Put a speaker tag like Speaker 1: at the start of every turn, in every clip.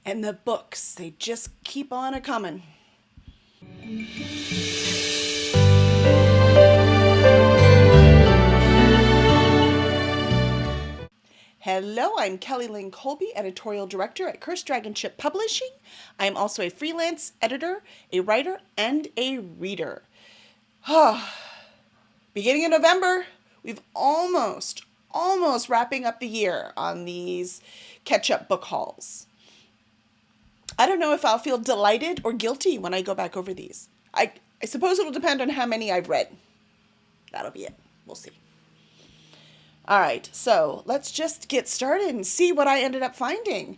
Speaker 1: And the books, they just keep on a coming. Hello, I'm Kelly Lynn Colby, Editorial Director at Cursed Dragon Ship Publishing. I am also a freelance editor, a writer, and a reader. Beginning of November, we've almost wrapping up the year on these catch-up book hauls. I don't know if I'll feel delighted or guilty when I go back over these. I suppose it'll depend on how many I've read. That'll be it. We'll see. All right, so let's just get started and see what I ended up finding.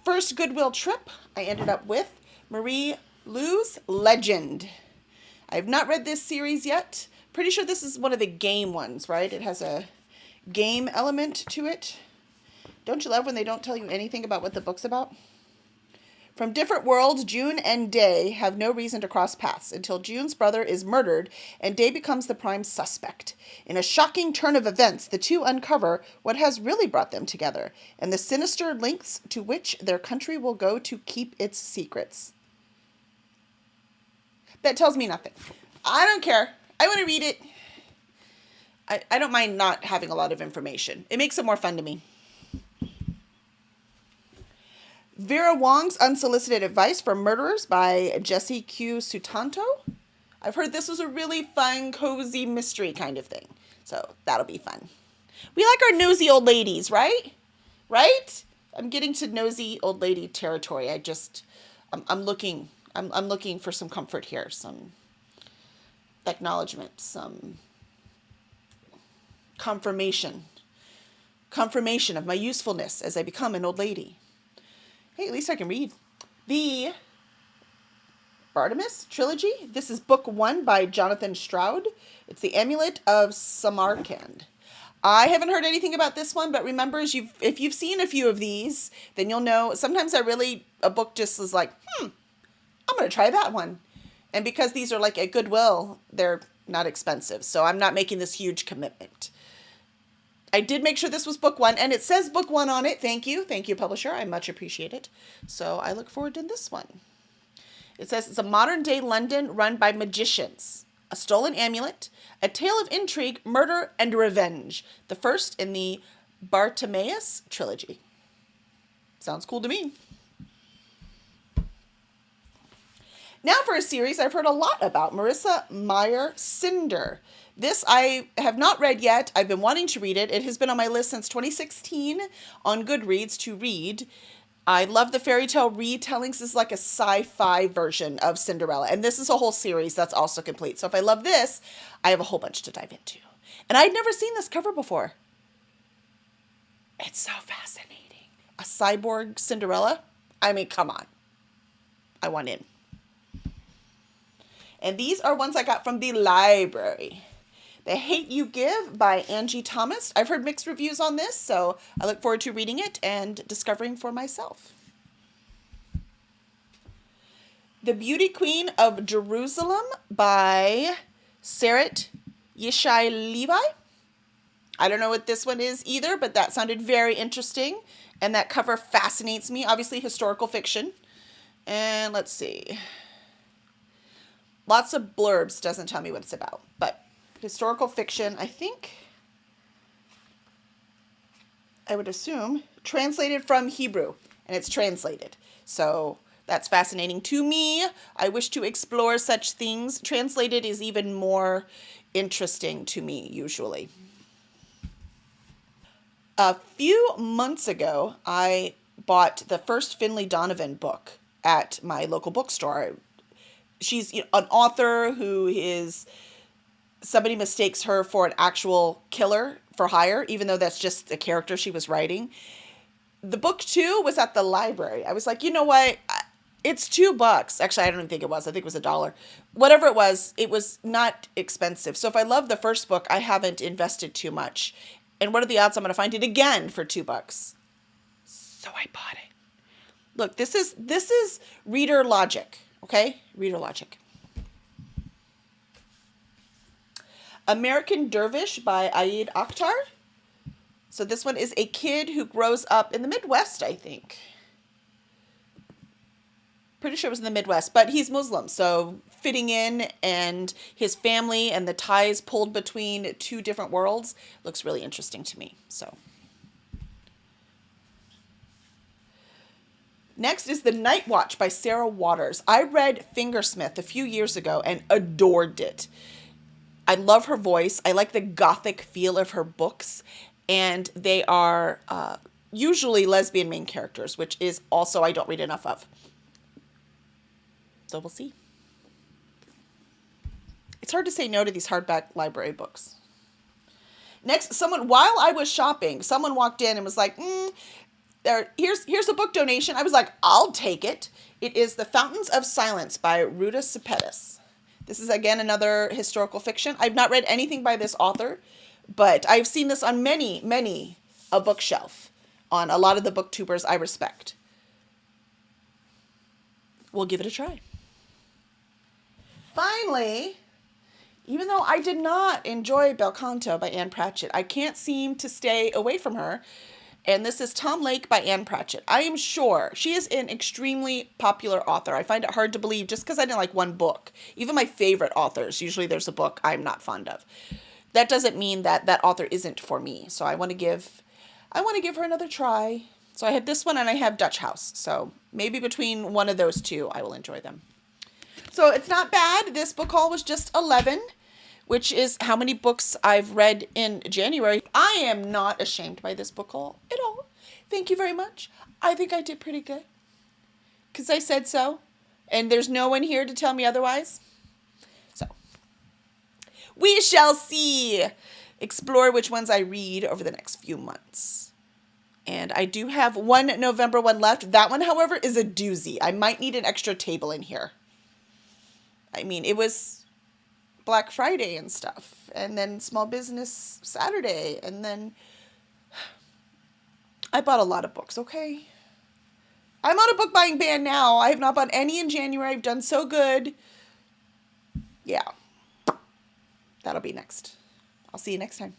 Speaker 1: First Goodwill trip, I ended up with Marie Lu's Legend. I have not read this series yet. Pretty sure this is one of the game ones, right? It has a game element to it. Don't you love when they don't tell you anything about what the book's about? From different worlds, June and Day have no reason to cross paths until June's brother is murdered and Day becomes the prime suspect. In a shocking turn of events, the two uncover what has really brought them together and the sinister lengths to which their country will go to keep its secrets. That tells me nothing. I don't care. I want to read it. I don't mind not having a lot of information. It makes it more fun to me. Vera Wong's Unsolicited Advice for Murderers by Jessie Q. Sutanto. I've heard this was a really fun, cozy mystery kind of thing. So that'll be fun. We like our nosy old ladies, right? Right? I'm getting to nosy old lady territory. I'm looking for some comfort here, some acknowledgement, some confirmation of my usefulness as I become an old lady. Hey, at least I can read. The Bartimaeus trilogy. This is book 1 by Jonathan Stroud. It's The Amulet of Samarkand. I haven't heard anything about this one, but remember, if you've seen a few of these, then you'll know sometimes a book just is like, I'm going to try that one. And because these are like at Goodwill, they're not expensive. So I'm not making this huge commitment. I did make sure this was book 1, and it says book 1 on it. Thank you, publisher. I much appreciate it. So I look forward to this one. It says it's a modern-day London run by magicians, a stolen amulet, a tale of intrigue, murder, and revenge. The first in the Bartimaeus trilogy. Sounds cool to me. Now for a series I've heard a lot about, Marissa Meyer Cinder. This I have not read yet. I've been wanting to read it. It has been on my list since 2016 on Goodreads to read. I love the fairy tale retellings. This is like a sci-fi version of Cinderella. And this is a whole series that's also complete. So if I love this, I have a whole bunch to dive into. And I'd never seen this cover before. It's so fascinating. A cyborg Cinderella? I mean, come on. I want in. And these are ones I got from the library. The Hate You Give by Angie Thomas. I've heard mixed reviews on this, so I look forward to reading it and discovering for myself. The Beauty Queen of Jerusalem by Sarit Yishai Levi. I don't know what this one is either, but that sounded very interesting. And that cover fascinates me. Obviously, historical fiction. And let's see. Lots of blurbs, doesn't tell me what it's about. But historical fiction, I think, I would assume, translated from Hebrew. And it's translated. So that's fascinating to me. I wish to explore such things. Translated is even more interesting to me, usually. A few months ago, I bought the first Finlay Donovan book at my local bookstore. She's an author who is, somebody mistakes her for an actual killer for hire, even though that's just a character she was writing. The book 2 was at the library. I was like, you know what? It's $2. Actually, I don't even think it was. I think it was $1. Whatever it was not expensive. So if I love the first book, I haven't invested too much. And what are the odds I'm going to find it again for $2? So I bought it. Look, this is reader logic. Okay? Reader logic. American Dervish by Aid Akhtar. So this one is a kid who grows up in the Midwest, I think. Pretty sure it was in the Midwest, but he's Muslim, so fitting in and his family and the ties pulled between two different worlds looks really interesting to me. So next is The Night Watch by Sarah Waters. I read Fingersmith a few years ago and adored it. I love her voice. I like the gothic feel of her books, and they are usually lesbian main characters, which is also I don't read enough of. So we'll see. It's hard to say no to these hardback library books. Next, while I was shopping, someone walked in and was like, here's a book donation. I was like, I'll take it. It is The Fountains of Silence by Ruta Sepetys. This is, again, another historical fiction. I've not read anything by this author, but I've seen this on many a bookshelf on a lot of the booktubers I respect. We'll give it a try. Finally, even though I did not enjoy Bel Canto by Ann Patchett, I can't seem to stay away from her. And this is Tom Lake by Ann Patchett. I am sure she is an extremely popular author. I find it hard to believe just because I didn't like one book. Even my favorite authors, usually there's a book I'm not fond of. That doesn't mean that that author isn't for me. So I want to give her another try. So I had this one and I have Dutch House. So maybe between one of those two, I will enjoy them. So it's not bad. This book haul was just 11, which is how many books I've read in January. I am not ashamed by this book haul at all. Thank you very much. I think I did pretty good. Because I said so. And there's no one here to tell me otherwise. So, we shall see. Explore which ones I read over the next few months. And I do have one November one left. That one, however, is a doozy. I might need an extra table in here. I mean, it was Black Friday and stuff, and then Small Business Saturday, and then I bought a lot of books, okay? I'm on a book buying ban now. I have not bought any in January. I've done so good. Yeah. That'll be next. I'll see you next time.